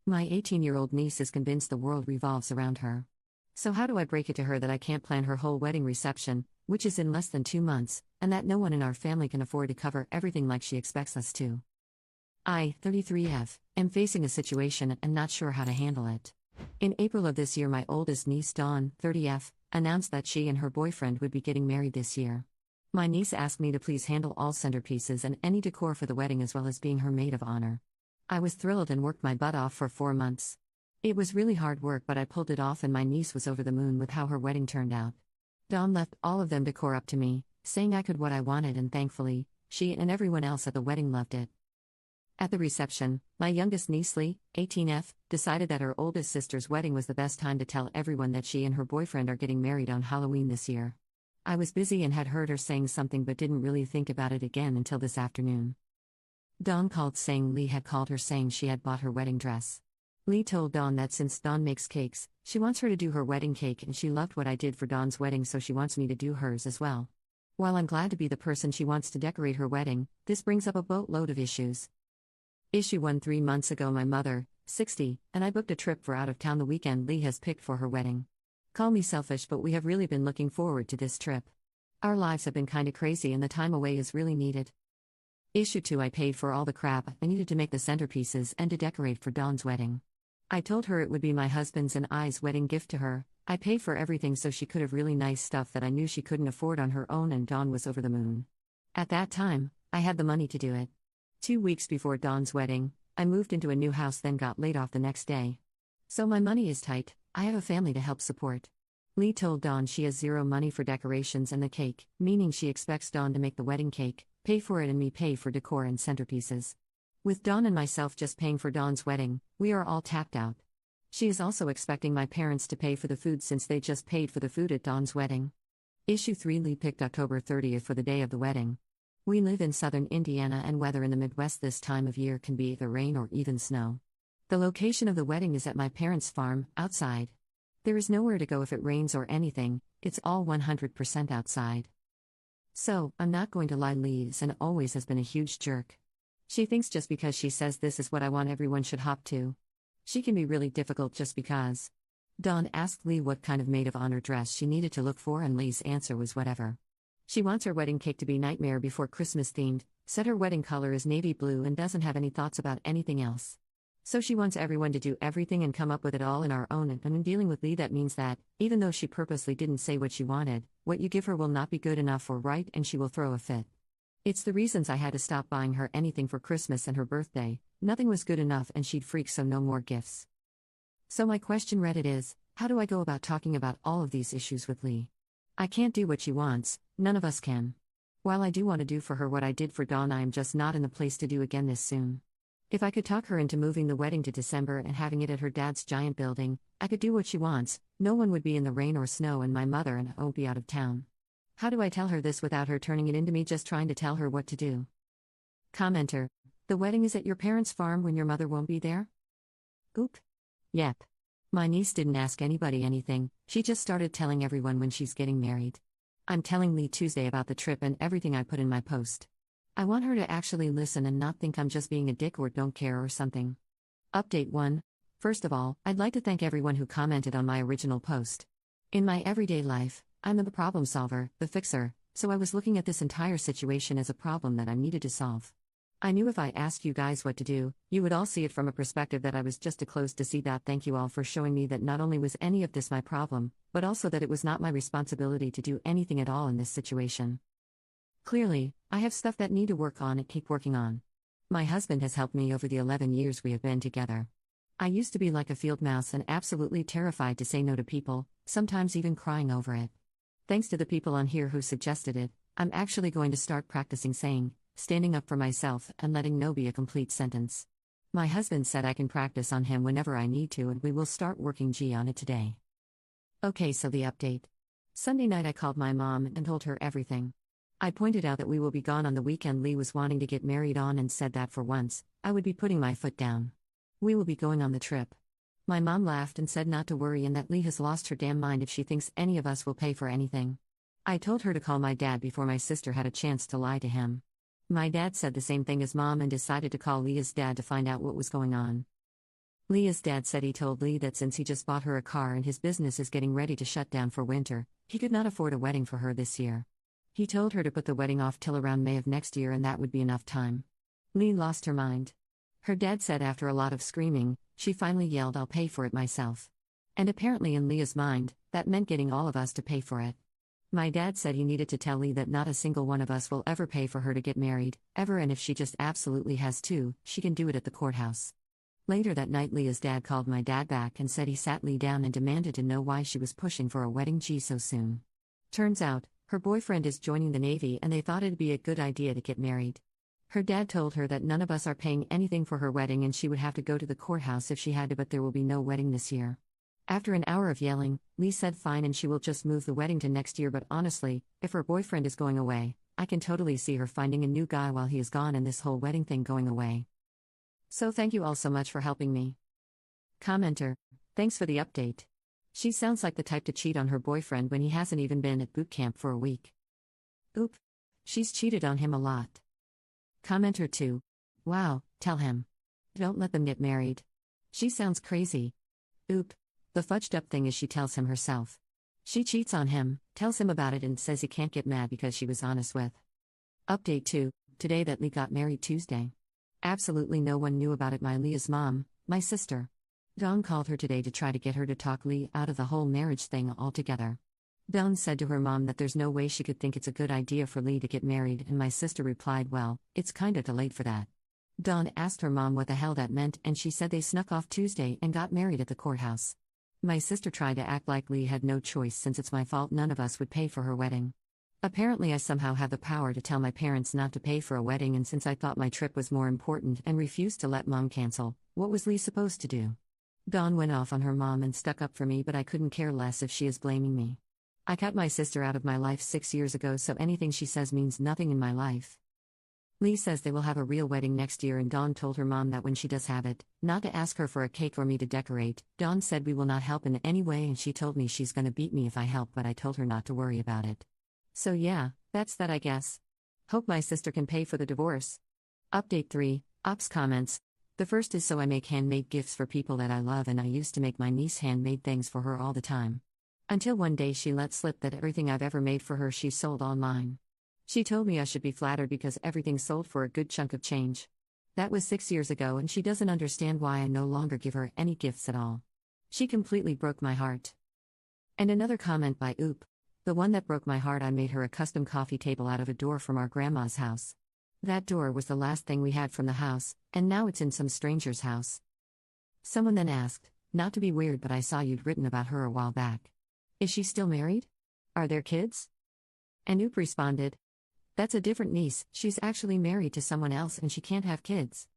My 18-year-old niece is convinced the world revolves around her. So how do I break it to her that I can't plan her whole wedding reception, which is in less than 2 months, and that no one in our family can afford to cover everything like she expects us to? I, 33F, am facing a situation and not sure how to handle it. In April of this year, my oldest niece Dawn, 30F, announced that she and her boyfriend would be getting married this year. My niece asked me to please handle all centerpieces and any decor for the wedding as well as being her maid of honor. I was thrilled and worked my butt off for 4 months. It was really hard work, but I pulled it off and my niece was over the moon with how her wedding turned out. Dawn left all of them decor up to me, saying I could what I wanted, and thankfully, she and everyone else at the wedding loved it. At the reception, my youngest niece Lee, 18F, decided that her oldest sister's wedding was the best time to tell everyone that she and her boyfriend are getting married on Halloween this year. I was busy and had heard her saying something but didn't really think about it again until this afternoon. Dawn called saying Lee had called her saying she had bought her wedding dress. Lee told Dawn that since Dawn makes cakes, she wants her to do her wedding cake, and she loved what I did for Dawn's wedding, so she wants me to do hers as well. While I'm glad to be the person she wants to decorate her wedding, this brings up a boatload of issues. Issue 1: 3 months ago, my mother, 60, and I booked a trip for out of town the weekend Lee has picked for her wedding. Call me selfish, but we have really been looking forward to this trip. Our lives have been kinda crazy and the time away is really needed. Issue 2: I paid for all the crap I needed to make the centerpieces and to decorate for Dawn's wedding. I told her it would be my husband's and I's wedding gift to her. I paid for everything so she could have really nice stuff that I knew she couldn't afford on her own, and Dawn was over the moon. At that time, I had the money to do it. 2 weeks before Dawn's wedding, I moved into a new house, then got laid off the next day. So my money is tight. I have a family to help support. Lee told Dawn she has zero money for decorations and the cake, meaning she expects Dawn to make the wedding cake, pay for it, and me pay for decor and centerpieces. With Dawn and myself just paying for Dawn's wedding, we are all tapped out. She is also expecting my parents to pay for the food since they just paid for the food at Dawn's wedding. Issue 3: Lee picked October 30th for the day of the wedding. We live in southern Indiana, and weather in the Midwest this time of year can be either rain or even snow. The location of the wedding is at my parents' farm, outside. There is nowhere to go if it rains or anything, it's all 100% outside. So, I'm not going to lie, Lee is and always has been a huge jerk. She thinks just because she says this is what I want, everyone should hop to. She can be really difficult just because. Dawn asked Lee what kind of maid of honor dress she needed to look for, and Lee's answer was whatever. She wants her wedding cake to be Nightmare Before Christmas themed, said her wedding color is navy blue, and doesn't have any thoughts about anything else. So she wants everyone to do everything and come up with it all in our own, and in dealing with Lee that means that, even though she purposely didn't say what she wanted, what you give her will not be good enough or right, and she will throw a fit. It's the reasons I had to stop buying her anything for Christmas and her birthday. Nothing was good enough and she'd freak, so no more gifts. So my question, Reddit, is, how do I go about talking about all of these issues with Lee? I can't do what she wants, none of us can. While I do want to do for her what I did for Dawn, I am just not in the place to do again this soon. If I could talk her into moving the wedding to December and having it at her dad's giant building, I could do what she wants. No one would be in the rain or snow, and my mother and I won't be out of town. How do I tell her this without her turning it into me just trying to tell her what to do? Commenter: the wedding is at your parents' farm when your mother won't be there? Oop. Yep. My niece didn't ask anybody anything, she just started telling everyone when she's getting married. I'm telling Lee Tuesday about the trip and everything I put in my post. I want her to actually listen and not think I'm just being a dick or don't care or something. Update 1. First of all, I'd like to thank everyone who commented on my original post. In my everyday life, I'm the problem solver, the fixer, so I was looking at this entire situation as a problem that I needed to solve. I knew if I asked you guys what to do, you would all see it from a perspective that I was just too close to see that. Thank you all for showing me that not only was any of this my problem, but also that it was not my responsibility to do anything at all in this situation. Clearly, I have stuff that need to work on and keep working on. My husband has helped me over the 11 years we have been together. I used to be like a field mouse and absolutely terrified to say no to people, sometimes even crying over it. Thanks to the people on here who suggested it, I'm actually going to start practicing saying, standing up for myself and letting no be a complete sentence. My husband said I can practice on him whenever I need to, and we will start working on it today. Okay, so the update. Sunday night I called my mom and told her everything. I pointed out that we will be gone on the weekend Lee was wanting to get married on, and said that for once, I would be putting my foot down. We will be going on the trip. My mom laughed and said not to worry and that Lee has lost her damn mind if she thinks any of us will pay for anything. I told her to call my dad before my sister had a chance to lie to him. My dad said the same thing as mom and decided to call Leah's dad to find out what was going on. Leah's dad said he told Lee that since he just bought her a car and his business is getting ready to shut down for winter, he could not afford a wedding for her this year. He told her to put the wedding off till around May of next year and that would be enough time. Lee lost her mind. Her dad said after a lot of screaming, she finally yelled, "I'll pay for it myself." And apparently in Leah's mind, that meant getting all of us to pay for it. My dad said he needed to tell Lee that not a single one of us will ever pay for her to get married, ever, and if she just absolutely has to, she can do it at the courthouse. Later that night, Leah's dad called my dad back and said he sat Lee down and demanded to know why she was pushing for a wedding so soon. Turns out, her boyfriend is joining the Navy and they thought it'd be a good idea to get married. Her dad told her that none of us are paying anything for her wedding and she would have to go to the courthouse if she had to, but there will be no wedding this year. After an hour of yelling, Lee said fine and she will just move the wedding to next year, but honestly, if her boyfriend is going away, I can totally see her finding a new guy while he is gone and this whole wedding thing going away. So thank you all so much for helping me. Commenter: thanks for the update. She sounds like the type to cheat on her boyfriend when he hasn't even been at boot camp for a week. Oop. She's cheated on him a lot. Commenter 2: wow, tell him. Don't let them get married. She sounds crazy. Oop. The fudged up thing is she tells him herself. She cheats on him, tells him about it and says he can't get mad because she was honest with. Update 2: today that Lee got married Tuesday. Absolutely no one knew about it. Leah's mom, my sister. Dawn called her today to try to get her to talk Lee out of the whole marriage thing altogether. Dawn said to her mom that there's no way she could think it's a good idea for Lee to get married, and my sister replied, well, it's kinda too late for that. Dawn asked her mom what the hell that meant and she said they snuck off Tuesday and got married at the courthouse. My sister tried to act like Lee had no choice since it's my fault none of us would pay for her wedding. Apparently I somehow have the power to tell my parents not to pay for a wedding, and since I thought my trip was more important and refused to let mom cancel, what was Lee supposed to do? Dawn went off on her mom and stuck up for me, but I couldn't care less if she is blaming me. I cut my sister out of my life 6 years ago, so anything she says means nothing in my life. Lee says they will have a real wedding next year, and Dawn told her mom that when she does have it, not to ask her for a cake or me to decorate. Dawn said we will not help in any way and she told me she's gonna beat me if I help, but I told her not to worry about it. So yeah, that's that I guess. Hope my sister can pay for the divorce. Update 3, Ops comments. The first is so I make handmade gifts for people that I love, and I used to make my niece handmade things for her all the time. Until one day she let slip that everything I've ever made for her she sold online. She told me I should be flattered because everything sold for a good chunk of change. That was 6 years ago and she doesn't understand why I no longer give her any gifts at all. She completely broke my heart. And another comment by Oop. The one that broke my heart, I made her a custom coffee table out of a door from our grandma's house. That door was the last thing we had from the house, and now it's in some stranger's house. Someone then asked, not to be weird, but I saw you'd written about her a while back. Is she still married? Are there kids? And Oop responded, that's a different niece, she's actually married to someone else and she can't have kids.